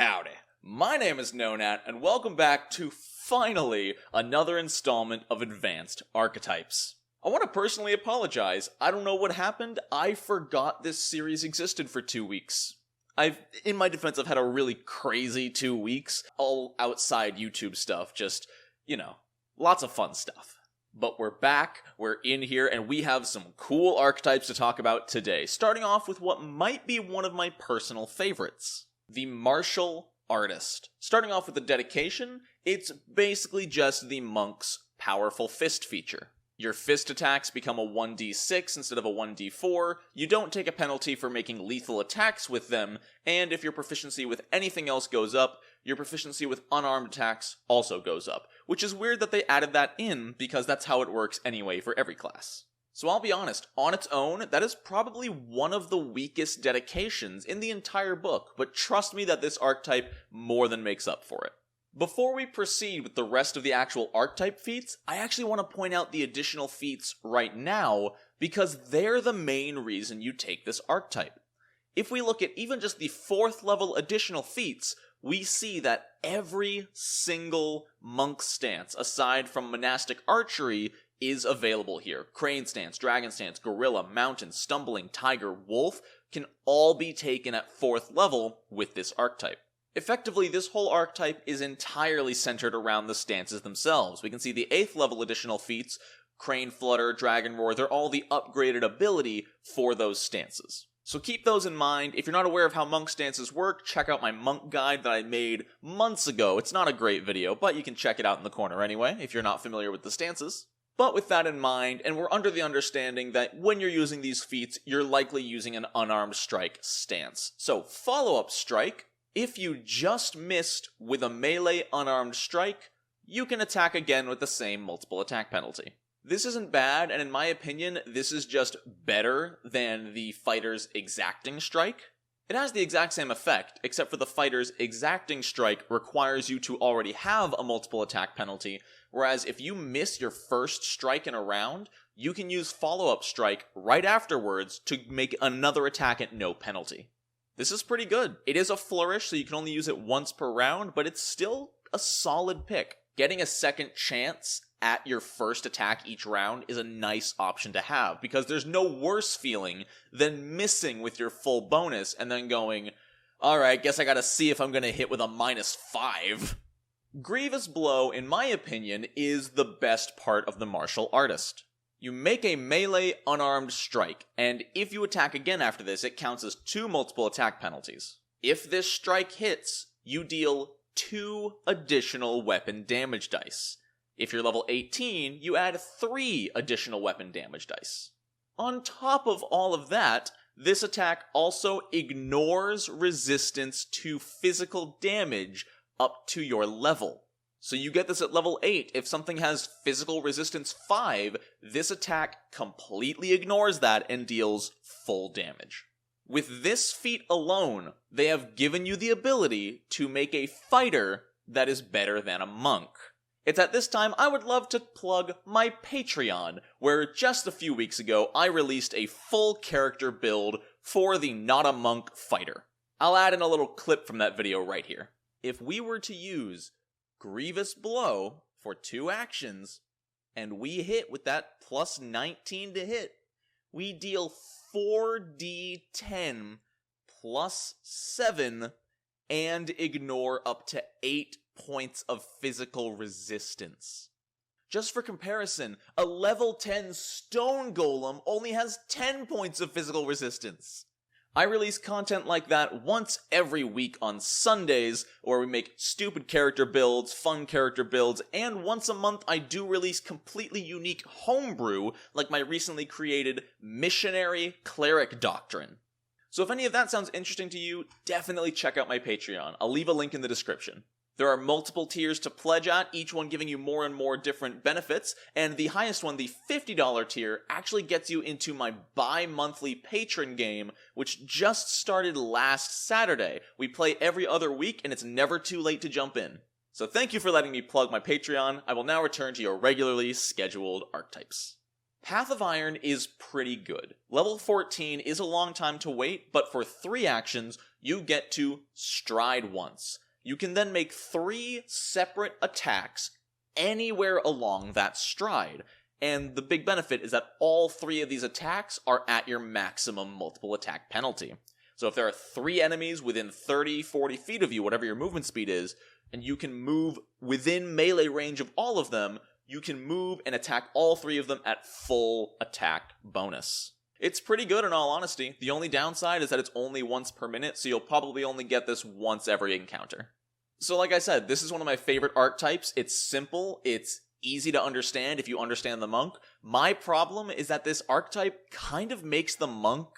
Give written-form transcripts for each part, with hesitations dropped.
Howdy, my name is Nonat, and welcome back to, finally, another installment of Advanced Archetypes. I want to personally apologize. I don't know what happened. I forgot this series existed for 2 weeks. In my defense, I've had a really crazy 2 weeks, all outside YouTube stuff, just, lots of fun stuff. But we're back, we're in here, and we have some cool archetypes to talk about today, starting off with what might be one of my personal favorites. The Martial Artist. Starting off with the dedication, it's basically just the monk's powerful fist feature. Your fist attacks become a 1d6 instead of a 1d4, you don't take a penalty for making lethal attacks with them, and if your proficiency with anything else goes up, your proficiency with unarmed attacks also goes up, which is weird that they added that in because that's how it works anyway for every class. So I'll be honest, on its own, that is probably one of the weakest dedications in the entire book, but trust me that this archetype more than makes up for it. Before we proceed with the rest of the actual archetype feats, I actually want to point out the additional feats right now, because they're the main reason you take this archetype. If we look at even just the 4th level additional feats, we see that every single monk stance, aside from monastic archery, is available here. Crane stance, dragon stance, gorilla, mountain, stumbling, tiger, wolf can all be taken at 4th level with this archetype. Effectively, this whole archetype is entirely centered around the stances themselves. We can see the 8th level additional feats, crane flutter, dragon roar, they're all the upgraded ability for those stances. So keep those in mind. If you're not aware of how monk stances work, check out my monk guide that I made months ago. It's not a great video, but you can check it out in the corner anyway, if you're not familiar with the stances. But with that in mind, and we're under the understanding that when you're using these feats, you're likely using an unarmed strike stance. So follow-up strike, if you just missed with a melee unarmed strike, you can attack again with the same multiple attack penalty. This isn't bad, and in my opinion, this is just better than the fighter's exacting strike. It has the exact same effect, except for the fighter's exacting strike requires you to already have a multiple attack penalty, whereas if you miss your first strike in a round, you can use follow-up strike right afterwards to make another attack at no penalty. This is pretty good. It is a flourish, so you can only use it once per round, but it's still a solid pick. Getting a second chance at your first attack each round is a nice option to have, because there's no worse feeling than missing with your full bonus and then going, alright, guess I gotta see if I'm gonna hit with a -5. Grievous Blow, in my opinion, is the best part of the Martial Artist. You make a melee unarmed strike, and if you attack again after this, it counts as 2 multiple attack penalties. If this strike hits, you deal 2 additional weapon damage dice. If you're level 18, you add 3 additional weapon damage dice. On top of all of that, this attack also ignores resistance to physical damage up to your level. So you get this at level 8. If something has physical resistance 5, this attack completely ignores that and deals full damage. With this feat alone, they have given you the ability to make a fighter that is better than a monk. It's at this time I would love to plug my Patreon, where just a few weeks ago I released a full character build for the Not a Monk fighter. I'll add in a little clip from that video right here. If we were to use Grievous Blow for 2 actions, and we hit with that plus 19 to hit, we deal 4d10 plus 7 and ignore up to 8 points of physical resistance. Just for comparison, a level 10 stone golem only has 10 points of physical resistance. I release content like that once every week on Sundays, where we make stupid character builds, fun character builds, and once a month I do release completely unique homebrew, like my recently created Missionary Cleric Doctrine. So if any of that sounds interesting to you, definitely check out my Patreon. I'll leave a link in the description. There are multiple tiers to pledge at, each one giving you more and more different benefits, and the highest one, the $50 tier, actually gets you into my bi-monthly patron game, which just started last Saturday. We play every other week, and it's never too late to jump in. So thank you for letting me plug my Patreon. I will now return to your regularly scheduled archetypes. Path of Iron is pretty good. Level 14 is a long time to wait, but for 3 actions, you get to stride once. You can then make 3 separate attacks anywhere along that stride. And the big benefit is that all 3 of these attacks are at your maximum multiple attack penalty. So if there are 3 enemies within 30, 40 feet of you, whatever your movement speed is, and you can move within melee range of all of them, you can move and attack all 3 of them at full attack bonus. It's pretty good in all honesty. The only downside is that it's only once per minute, so you'll probably only get this once every encounter. So like I said, this is one of my favorite archetypes. It's simple, it's easy to understand if you understand the monk. My problem is that this archetype kind of makes the monk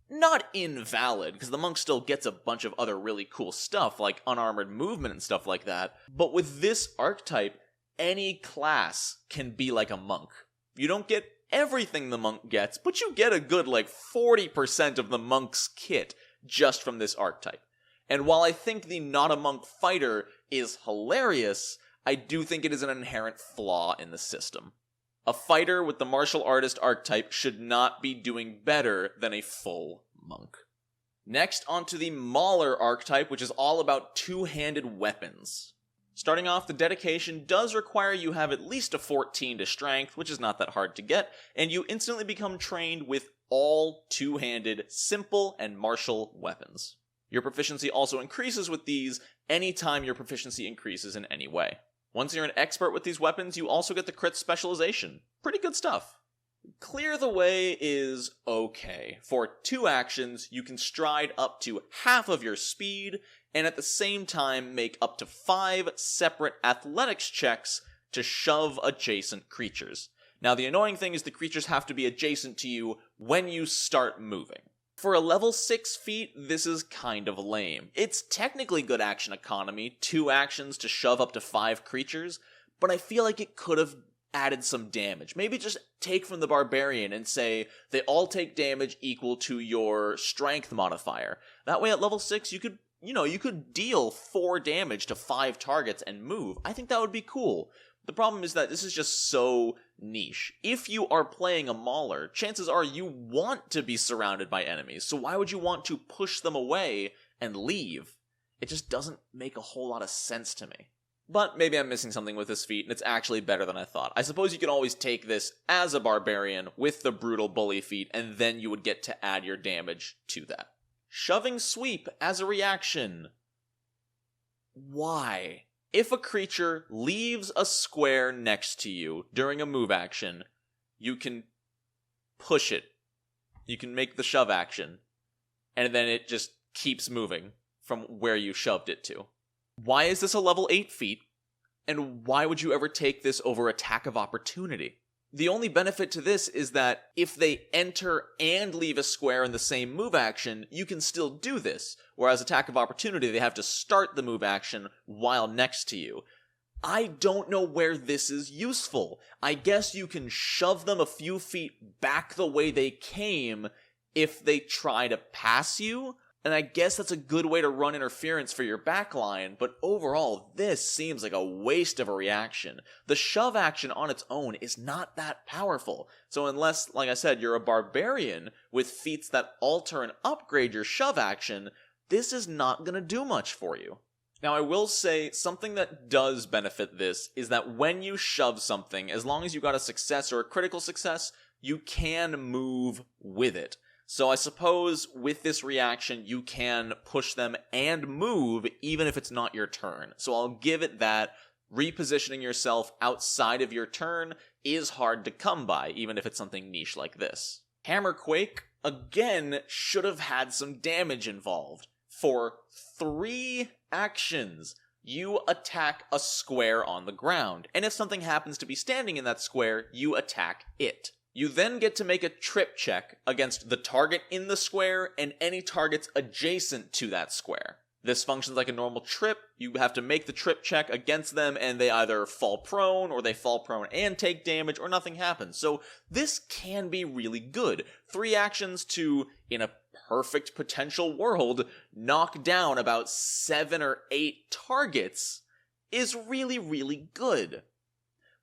not invalid, because the monk still gets a bunch of other really cool stuff, like unarmored movement and stuff like that. But with this archetype, any class can be like a monk. You don't get everything the monk gets, but you get a good 40% of the monk's kit just from this archetype. And while I think the not a monk fighter is hilarious, I do think it is an inherent flaw in the system. A fighter with the martial artist archetype should not be doing better than a full monk. Next, onto the Mauler archetype, which is all about two-handed weapons. Starting off, the dedication does require you have at least a 14 to strength, which is not that hard to get, and you instantly become trained with all two-handed, simple, and martial weapons. Your proficiency also increases with these anytime your proficiency increases in any way. Once you're an expert with these weapons, you also get the crit specialization. Pretty good stuff. Clear the Way is okay. For 2 actions, you can stride up to half of your speed, and at the same time make up to 5 separate athletics checks to shove adjacent creatures. Now the annoying thing is the creatures have to be adjacent to you when you start moving. For a level 6 feat, this is kind of lame. It's technically good action economy, 2 actions to shove up to 5 creatures, but I feel like it could have added some damage. Maybe just take from the barbarian and say they all take damage equal to your strength modifier. That way at level 6 you could deal 4 damage to 5 targets and move. I think that would be cool. The problem is that this is just so niche. If you are playing a Mauler, chances are you want to be surrounded by enemies, so why would you want to push them away and leave? It just doesn't make a whole lot of sense to me. But maybe I'm missing something with this feat, and it's actually better than I thought. I suppose you can always take this as a barbarian with the brutal bully feat, and then you would get to add your damage to that. Shoving Sweep as a reaction. Why? If a creature leaves a square next to you during a move action, you can push it. You can make the shove action, and then it just keeps moving from where you shoved it to. Why is this a level 8 feat, and why would you ever take this over Attack of Opportunity? The only benefit to this is that if they enter and leave a square in the same move action, you can still do this, whereas Attack of Opportunity, they have to start the move action while next to you. I don't know where this is useful. I guess you can shove them a few feet back the way they came if they try to pass you, and I guess that's a good way to run interference for your backline, but overall, this seems like a waste of a reaction. The shove action on its own is not that powerful, so unless, like I said, you're a barbarian with feats that alter and upgrade your shove action, this is not going to do much for you. Now, I will say, something that does benefit this is that when you shove something, as long as you got a success or a critical success, you can move with it. So I suppose with this reaction, you can push them and move even if it's not your turn. So I'll give it that. Repositioning yourself outside of your turn is hard to come by, even if it's something niche like this. Hammerquake, again, should have had some damage involved. For 3 actions, you attack a square on the ground, and if something happens to be standing in that square, you attack it. You then get to make a trip check against the target in the square and any targets adjacent to that square. This functions like a normal trip. You have to make the trip check against them and they either fall prone or they fall prone and take damage or nothing happens. So this can be really good. 3 actions to, in a perfect potential world, knock down about 7 or 8 targets is really, really good.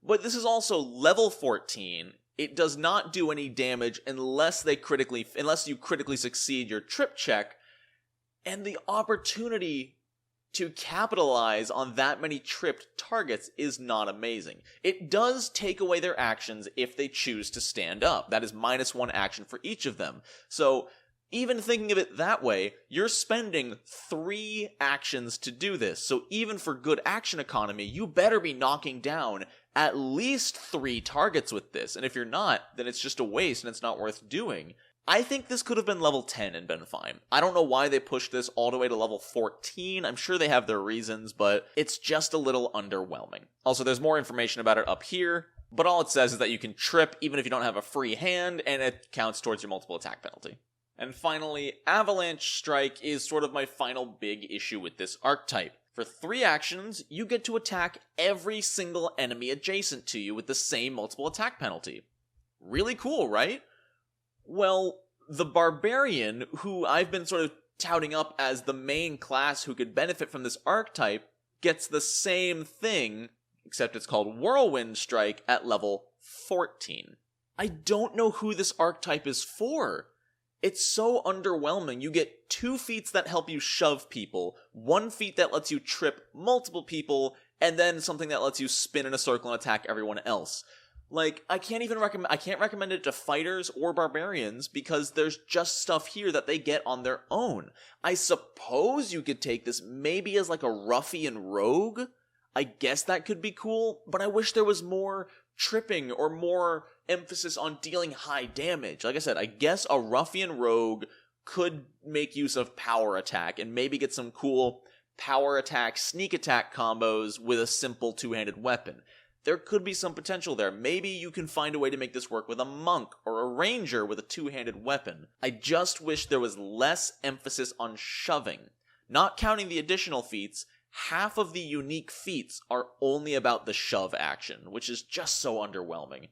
But this is also level 14. It does not do any damage unless you critically succeed your trip check, And the opportunity to capitalize on that many tripped targets is not amazing. It does take away their actions if they choose to stand up. That is -1 action for each of them. So even thinking of it that way, you're spending 3 actions to do this. So even for good action economy, you better be knocking down at least 3 targets with this. And if you're not, then it's just a waste and it's not worth doing. I think this could have been level 10 and been fine. I don't know why they pushed this all the way to level 14. I'm sure they have their reasons, but it's just a little underwhelming. Also, there's more information about it up here, but all it says is that you can trip even if you don't have a free hand, and it counts towards your multiple attack penalty. And finally, Avalanche Strike is sort of my final big issue with this archetype. For 3 actions, you get to attack every single enemy adjacent to you with the same multiple attack penalty. Really cool, right? Well, the Barbarian, who I've been sort of touting up as the main class who could benefit from this archetype, gets the same thing, except it's called Whirlwind Strike at level 14. I don't know who this archetype is for. It's so underwhelming. You get 2 feats that help you shove people, 1 feat that lets you trip multiple people, and then something that lets you spin in a circle and attack everyone else. Like, I can't recommend it to fighters or barbarians because there's just stuff here that they get on their own. I suppose you could take this maybe as like a ruffian rogue. I guess that could be cool, but I wish there was more tripping or more emphasis on dealing high damage. Like I said, I guess a ruffian rogue could make use of power attack and maybe get some cool power attack, sneak attack combos with a simple 2-handed weapon. There could be some potential there. Maybe you can find a way to make this work with a monk or a ranger with a 2-handed weapon. I just wish there was less emphasis on shoving. Not counting the additional feats, half of the unique feats are only about the shove action, which is just so underwhelming.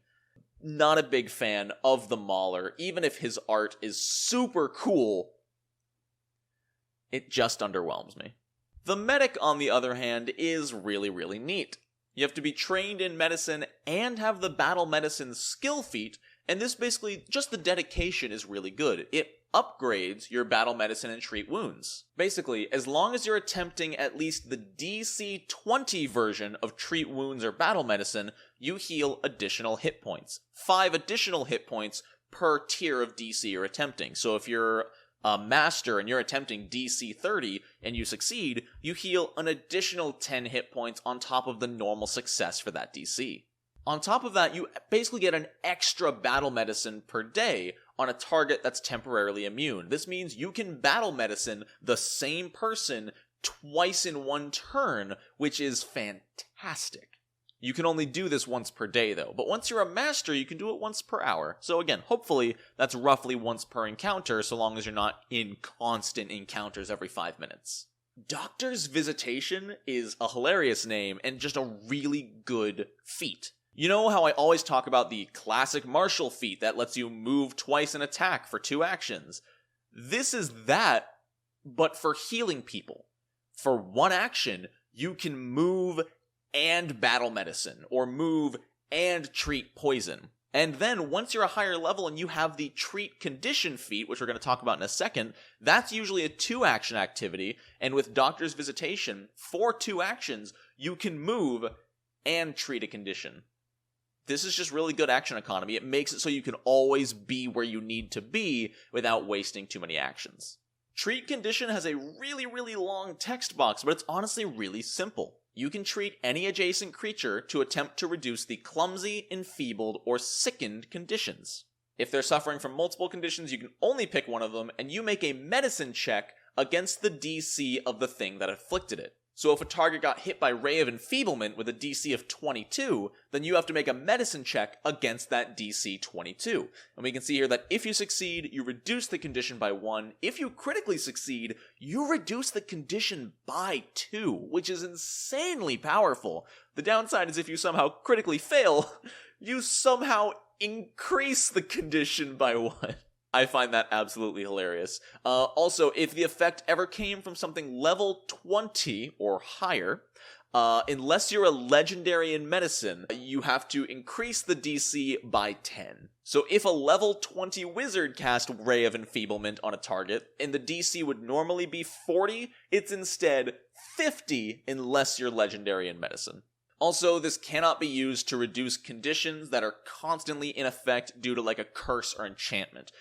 Not a big fan of the Mauler, even if his art is super cool. It just underwhelms me. The medic, on the other hand, is really, really neat. You have to be trained in medicine and have the battle medicine skill feat, and this basically, just the dedication is really good. It upgrades your battle medicine and treat wounds. Basically, as long as you're attempting at least the DC 20 version of treat wounds or battle medicine, you heal additional hit points. 5 additional hit points per tier of DC you're attempting. So if you're a master and you're attempting DC 30 and you succeed, you heal an additional 10 hit points on top of the normal success for that DC. On top of that, you basically get an extra battle medicine per day on a target that's temporarily immune. This means you can battle medicine the same person twice in one turn, which is fantastic. You can only do this once per day, though, but once you're a master, you can do it once per hour. So again, hopefully, that's roughly once per encounter, so long as you're not in constant encounters every 5 minutes. Doctor's Visitation is a hilarious name and just a really good feat. You know how I always talk about the classic martial feat that lets you move twice and attack for 2 actions? This is that, but for healing people. For 1 action, you can move and battle medicine, or move and treat poison. And then, once you're a higher level and you have the treat condition feat, which we're going to talk about in a second, that's usually a 2-action activity, and with Doctor's Visitation, for 2 actions, you can move and treat a condition. This is just really good action economy. It makes it so you can always be where you need to be without wasting too many actions. Treat condition has a really, really long text box, but it's honestly really simple. You can treat any adjacent creature to attempt to reduce the clumsy, enfeebled, or sickened conditions. If they're suffering from multiple conditions, you can only pick one of them, and you make a medicine check against the DC of the thing that afflicted it. So if a target got hit by Ray of Enfeeblement with a DC of 22, then you have to make a medicine check against that DC 22. And we can see here that if you succeed, you reduce the condition by 1. If you critically succeed, you reduce the condition by 2, which is insanely powerful. The downside is if you somehow critically fail, you somehow increase the condition by 1. I find that absolutely hilarious. Also, if the effect ever came from something level 20 or higher, Unless you're a legendary in medicine, you have to increase the DC by 10. So if a level 20 wizard cast Ray of Enfeeblement on a target, and the DC would normally be 40, it's instead 50 unless you're legendary in medicine. Also, this cannot be used to reduce conditions that are constantly in effect due to like a curse or enchantment,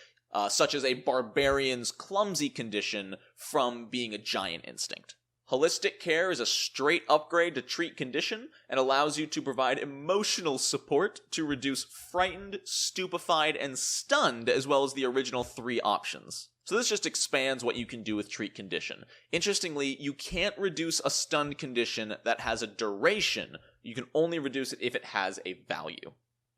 such as a barbarian's clumsy condition from being a giant instinct. Holistic Care is a straight upgrade to treat condition and allows you to provide emotional support to reduce frightened, stupefied, and stunned, as well as the original 3 options. So this just expands what you can do with treat condition. Interestingly, you can't reduce a stunned condition that has a duration. You can only reduce it if it has a value.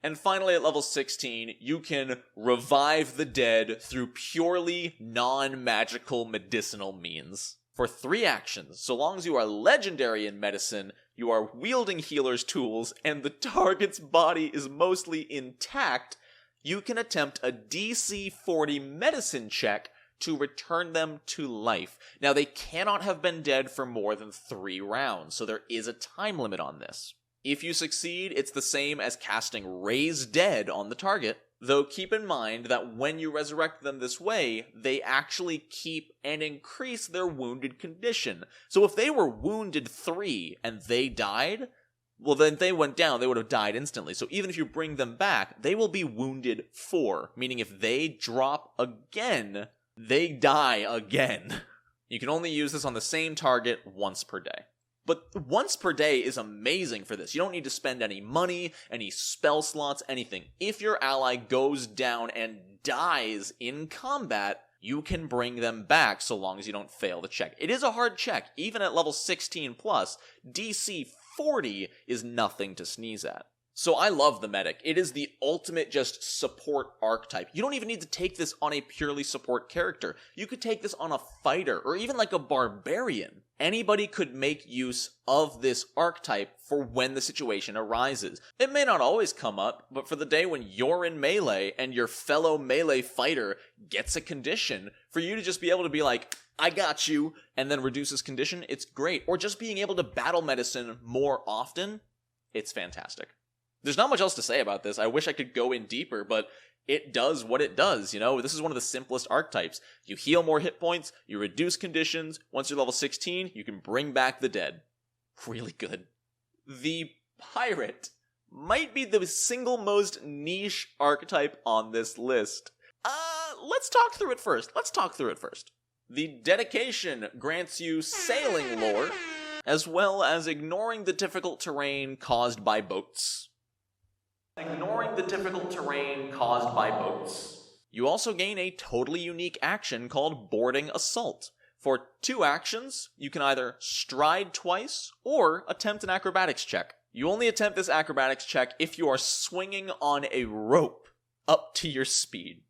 And finally, at level 16, you can revive the dead through purely non-magical medicinal means. For 3 actions, so long as you are legendary in medicine, you are wielding healer's tools, and the target's body is mostly intact, you can attempt a DC 40 medicine check to return them to life. Now, they cannot have been dead for more than 3 rounds, so there is a time limit on this. If you succeed, it's the same as casting Raise Dead on the target, though keep in mind that when you resurrect them this way, they actually keep and increase their wounded condition. So if they were wounded 3 and they died, well then if they went down, they would have died instantly. So even if you bring them back, they will be wounded 4, meaning if they drop again, they die again. You can only use this on the same target once per day. But once per day is amazing for this. You don't need to spend any money, any spell slots, anything. If your ally goes down and dies in combat, you can bring them back so long as you don't fail the check. It is a hard check. Even at level 16 plus, DC 40 is nothing to sneeze at. So I love the medic. It is the ultimate just support archetype. You don't even need to take this on a purely support character. You could take this on a fighter or even like a barbarian. Anybody could make use of this archetype for when the situation arises. It may not always come up, but for the day when you're in melee and your fellow melee fighter gets a condition, for you to just be able to be like, I got you, and then reduce his condition, it's great. Or just being able to battle medicine more often, it's fantastic. There's not much else to say about this. I wish I could go in deeper, but it does what it does, you know? This is one of the simplest archetypes. You heal more hit points, you reduce conditions. Once you're level 16, you can bring back the dead. Really good. The Pirate might be the single most niche archetype on this list. Let's talk through it first. The Dedication grants you sailing lore, as well as ignoring the difficult terrain caused by boats. You also gain a totally unique action called Boarding Assault. For 2 actions, you can either stride twice or attempt an acrobatics check. You only attempt this acrobatics check if you are swinging on a rope up to your speed.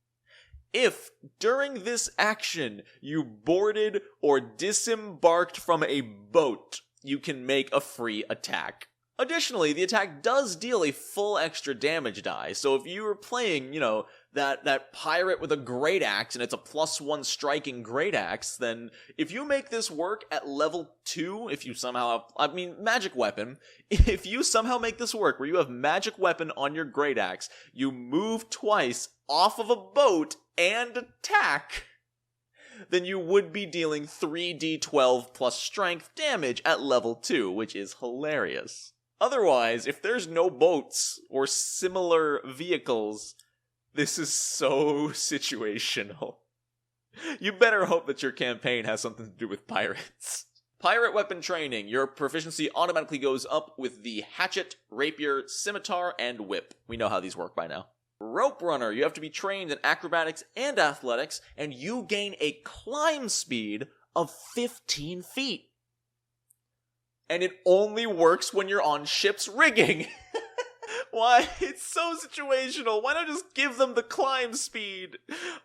If, during this action, you boarded or disembarked from a boat, you can make a free attack. Additionally, the attack does deal a full extra damage die, so if you were playing, that pirate with a great axe and it's a +1 striking great axe, then if you make this work at level 2, if you somehow magic weapon, if you somehow make this work where you have magic weapon on your great axe, you move twice off of a boat and attack, then you would be dealing 3d12 plus strength damage at level 2, which is hilarious. Otherwise, if there's no boats or similar vehicles, this is so situational. You better hope that your campaign has something to do with pirates. Pirate weapon training. Your proficiency automatically goes up with the hatchet, rapier, scimitar, and whip. We know how these work by now. Rope runner. You have to be trained in acrobatics and athletics, and you gain a climb speed of 15 feet. And it only works when you're on ship's rigging. Why? It's so situational. Why not just give them the climb speed?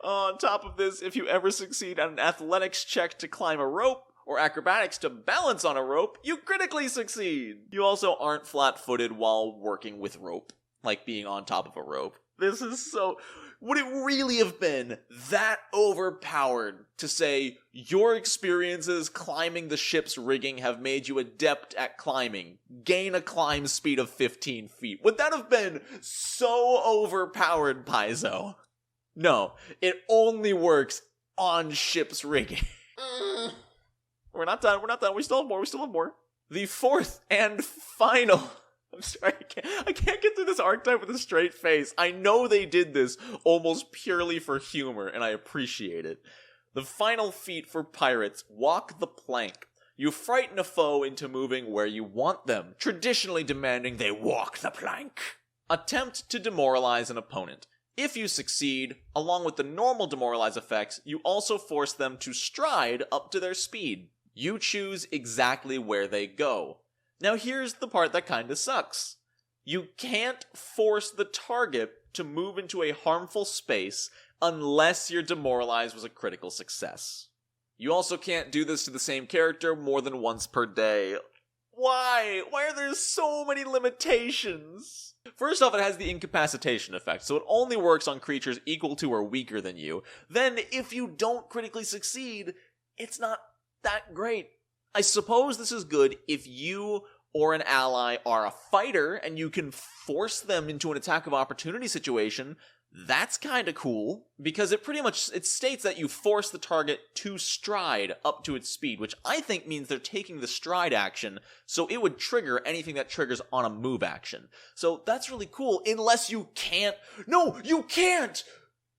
On top of this, if you ever succeed at an athletics check to climb a rope, or acrobatics to balance on a rope, you critically succeed. You also aren't flat-footed while working with rope, like being on top of a rope. This is so... Would it really have been that overpowered to say your experiences climbing the ship's rigging have made you adept at climbing? Gain a climb speed of 15 feet. Would that have been so overpowered, Paizo? No, it only works on ship's rigging. We're not done, we still have more. The fourth and final... I'm sorry, I can't get through this archetype with a straight face. I know they did this almost purely for humor, and I appreciate it. The final feat for pirates, walk the plank. You frighten a foe into moving where you want them, traditionally demanding they walk the plank. Attempt to demoralize an opponent. If you succeed, along with the normal demoralize effects, you also force them to stride up to their speed. You choose exactly where they go. Now here's the part that kinda sucks. You can't force the target to move into a harmful space unless your demoralize was a critical success. You also can't do this to the same character more than once per day. Why? Why are there so many limitations? First off, it has the incapacitation effect, so it only works on creatures equal to or weaker than you. Then, if you don't critically succeed, it's not that great. I suppose this is good if you or an ally are a fighter and you can force them into an attack of opportunity situation. That's kinda cool, because it states that you force the target to stride up to its speed, which I think means they're taking the stride action, so it would trigger anything that triggers on a move action. So that's really cool, unless you can't... No, you can't!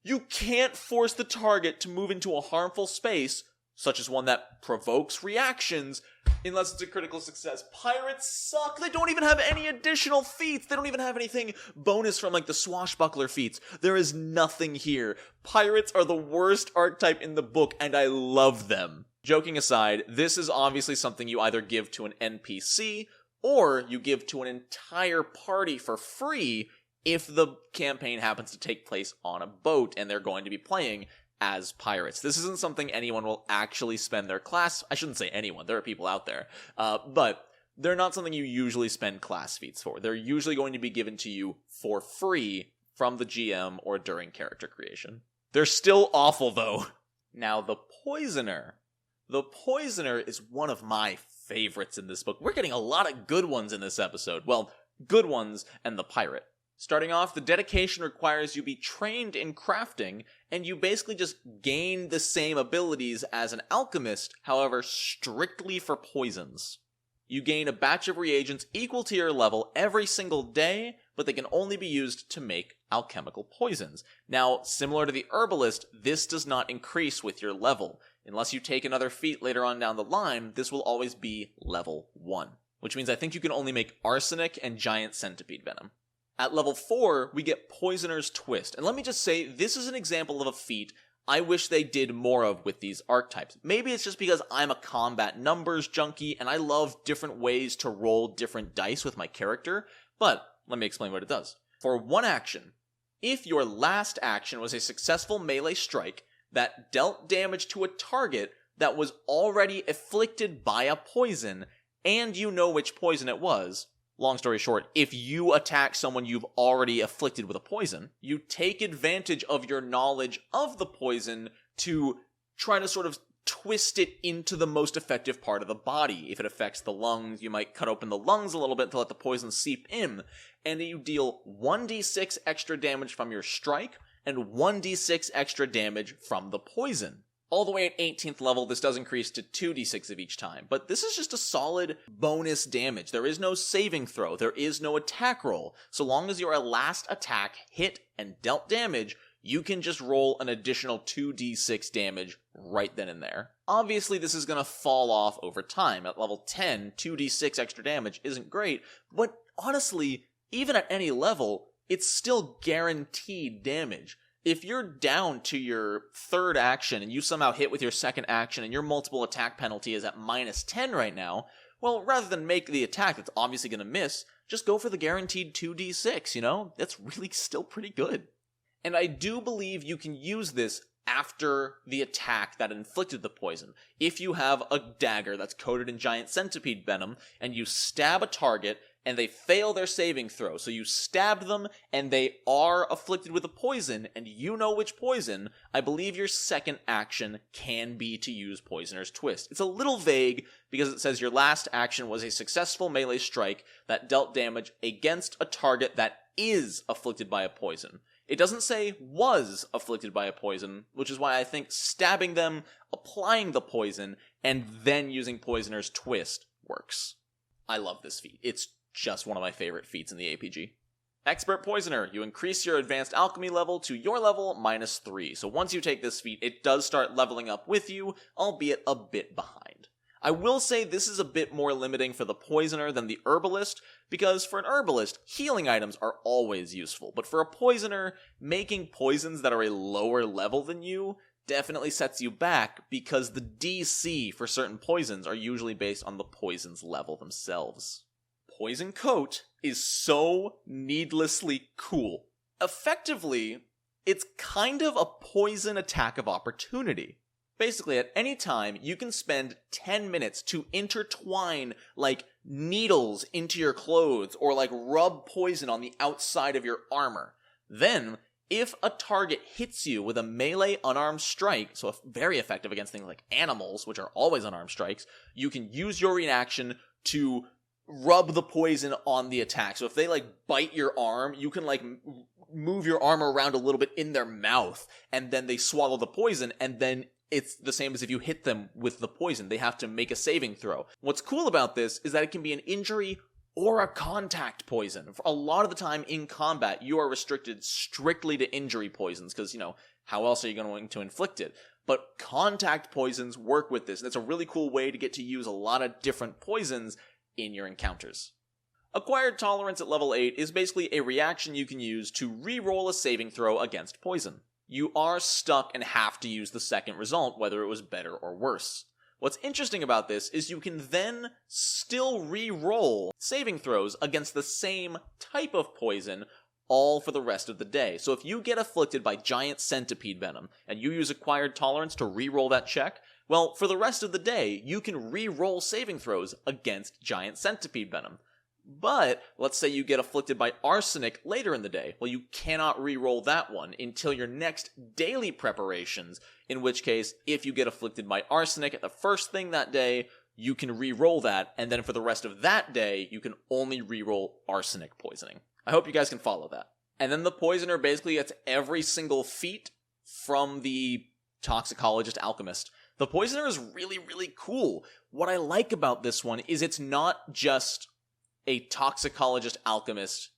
You can't force the target to move into a harmful space, such as one that provokes reactions, unless it's a critical success. Pirates suck! They don't even have any additional feats! They don't even have anything bonus from, like, the swashbuckler feats. There is nothing here. Pirates are the worst archetype in the book, and I love them. Joking aside, this is obviously something you either give to an NPC, or you give to an entire party for free if the campaign happens to take place on a boat, and they're going to be playing as pirates. This isn't something anyone will actually spend their class... I shouldn't say anyone, there are people out there. But they're not something you usually spend class feats for. They're usually going to be given to you for free from the GM or during character creation. They're still awful, though. Now, the Poisoner. The Poisoner is one of my favorites in this book. We're getting a lot of good ones in this episode. Well, good ones and the pirate. Starting off, the dedication requires you be trained in crafting, and you basically just gain the same abilities as an alchemist, however, strictly for poisons. You gain a batch of reagents equal to your level every single day, but they can only be used to make alchemical poisons. Now, similar to the herbalist, this does not increase with your level. Unless you take another feat later on down the line, this will always be level 1. Which means I think you can only make arsenic and giant centipede venom. At level 4, we get Poisoner's Twist. And let me just say, this is an example of a feat I wish they did more of with these archetypes. Maybe it's just because I'm a combat numbers junkie and I love different ways to roll different dice with my character, but let me explain what it does. For one action, if your last action was a successful melee strike that dealt damage to a target that was already afflicted by a poison, and you know which poison it was... Long story short, if you attack someone you've already afflicted with a poison, you take advantage of your knowledge of the poison to try to sort of twist it into the most effective part of the body. If it affects the lungs, you might cut open the lungs a little bit to let the poison seep in, and you deal 1d6 extra damage from your strike, and 1d6 extra damage from the poison. All the way at 18th level, this does increase to 2d6 of each time, but this is just a solid bonus damage. There is no saving throw, there is no attack roll. So long as your last attack hit and dealt damage, you can just roll an additional 2d6 damage right then and there. Obviously, this is going to fall off over time. At level 10, 2d6 extra damage isn't great, but honestly, even at any level, it's still guaranteed damage. If you're down to your third action and you somehow hit with your second action and your multiple attack penalty is at -10 right now, well, rather than make the attack that's obviously going to miss, just go for the guaranteed 2d6, you know? That's really still pretty good. And I do believe you can use this after the attack that inflicted the poison. If you have a dagger that's coated in giant centipede venom and you stab a target and they fail their saving throw, so you stabbed them and they are afflicted with a poison, and you know which poison, I believe your second action can be to use Poisoner's Twist. It's a little vague because it says your last action was a successful melee strike that dealt damage against a target that is afflicted by a poison. It doesn't say was afflicted by a poison, which is why I think stabbing them, applying the poison, and then using Poisoner's Twist works. I love this feat. It's just one of my favorite feats in the APG. Expert Poisoner. You increase your advanced alchemy level to your level -3. So once you take this feat, it does start leveling up with you, albeit a bit behind. I will say this is a bit more limiting for the Poisoner than the Herbalist, because for an Herbalist, healing items are always useful, but for a Poisoner, making poisons that are a lower level than you definitely sets you back, because the DC for certain poisons are usually based on the poison's level themselves. Poison Coat is so needlessly cool. Effectively, it's kind of a poison attack of opportunity. Basically, at any time, you can spend 10 minutes to intertwine, like, needles into your clothes, or, like, rub poison on the outside of your armor. Then, if a target hits you with a melee unarmed strike, so very effective against things like animals, which are always unarmed strikes, you can use your reaction to rub the poison on the attack. So if they, like, bite your arm, you can, like, move your arm around a little bit in their mouth, and then they swallow the poison, and then it's the same as if you hit them with the poison. They have to make a saving throw. What's cool about this is that it can be an injury or a contact poison. For a lot of the time in combat, you are restricted strictly to injury poisons, because, how else are you going to inflict it? But contact poisons work with this, and it's a really cool way to get to use a lot of different poisons in your encounters. Acquired Tolerance at level 8 is basically a reaction you can use to re-roll a saving throw against poison. You are stuck and have to use the second result, whether it was better or worse. What's interesting about this is you can then still re-roll saving throws against the same type of poison, all for the rest of the day. So if you get afflicted by giant centipede venom, and you use Acquired Tolerance to re-roll that check, well, for the rest of the day, you can re-roll saving throws against giant centipede venom. But, let's say you get afflicted by arsenic later in the day. Well, you cannot re-roll that one until your next daily preparations, in which case, if you get afflicted by arsenic at the first thing that day, you can re-roll that, and then for the rest of that day, you can only re-roll arsenic poisoning. I hope you guys can follow that. And then the Poisoner basically gets every single feat from the Toxicologist Alchemist. The Poisoner is really, really cool. What I like about this one is it's not just a Toxicologist Alchemist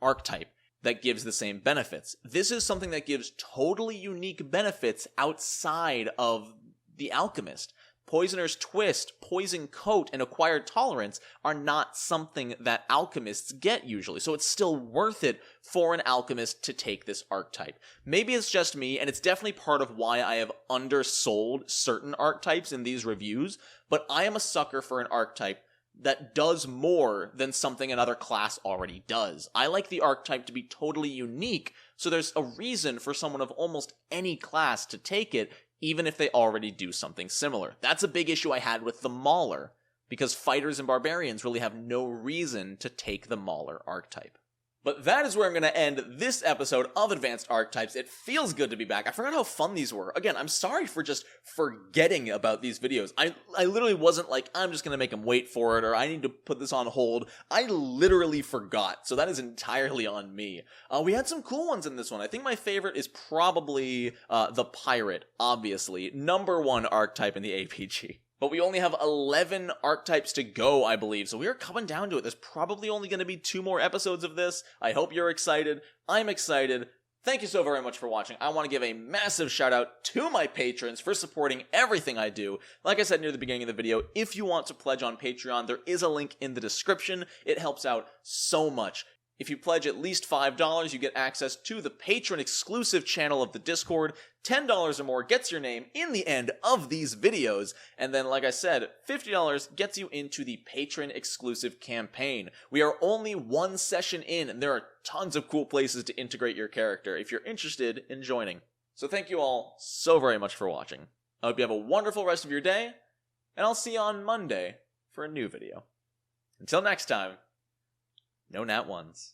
archetype that gives the same benefits. This is something that gives totally unique benefits outside of the Alchemist. Poisoner's Twist, Poison Coat, and Acquired Tolerance are not something that alchemists get usually, so it's still worth it for an alchemist to take this archetype. Maybe it's just me, and it's definitely part of why I have undersold certain archetypes in these reviews, but I am a sucker for an archetype that does more than something another class already does. I like the archetype to be totally unique, so there's a reason for someone of almost any class to take it, even if they already do something similar. That's a big issue I had with the Mauler, because fighters and barbarians really have no reason to take the Mauler archetype. But that is where I'm going to end this episode of Advanced Archetypes. It feels good to be back. I forgot how fun these were. Again, I'm sorry for just forgetting about these videos. I literally wasn't like, I'm just going to make them wait for it, or I need to put this on hold. I literally forgot, so that is entirely on me. We had some cool ones in this one. I think my favorite is probably the Pirate, obviously. #1 archetype in the APG. But we only have 11 archetypes to go, I believe, so we are coming down to it. There's probably only going to be 2 more episodes of this. I hope you're excited. I'm excited. Thank you so very much for watching. I want to give a massive shout out to my patrons for supporting everything I do. Like I said near the beginning of the video, if you want to pledge on Patreon, there is a link in the description. It helps out so much. If you pledge at least $5, you get access to the patron-exclusive channel of the Discord. $10 or more gets your name in the end of these videos. And then, like I said, $50 gets you into the patron-exclusive campaign. We are only 1 session in, and there are tons of cool places to integrate your character if you're interested in joining. So thank you all so very much for watching. I hope you have a wonderful rest of your day, and I'll see you on Monday for a new video. Until next time, No nat ones.